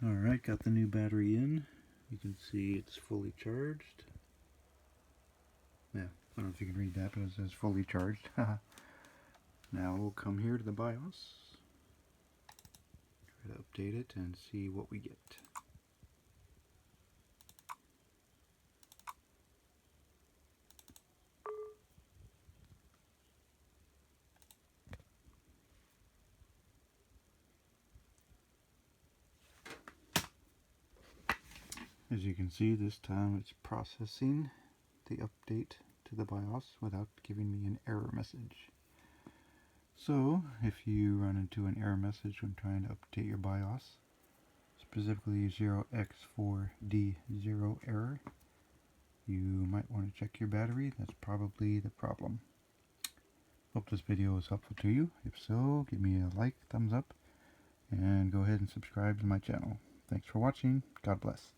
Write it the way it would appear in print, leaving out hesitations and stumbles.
Alright, got the new battery in. You can see it's fully charged. Yeah, I don't know if you can read that, but it says fully charged. Now we'll come here to the BIOS, try to update it and see what we get. As you can see, this time it's processing the update to the BIOS without giving me an error message. So, if you run into an error message when trying to update your BIOS, specifically 0x4D0 error, you might want to check your battery. That's probably the problem. Hope this video was helpful to you. If so, give me a like, thumbs up, and go ahead and subscribe to my channel. Thanks for watching. God bless.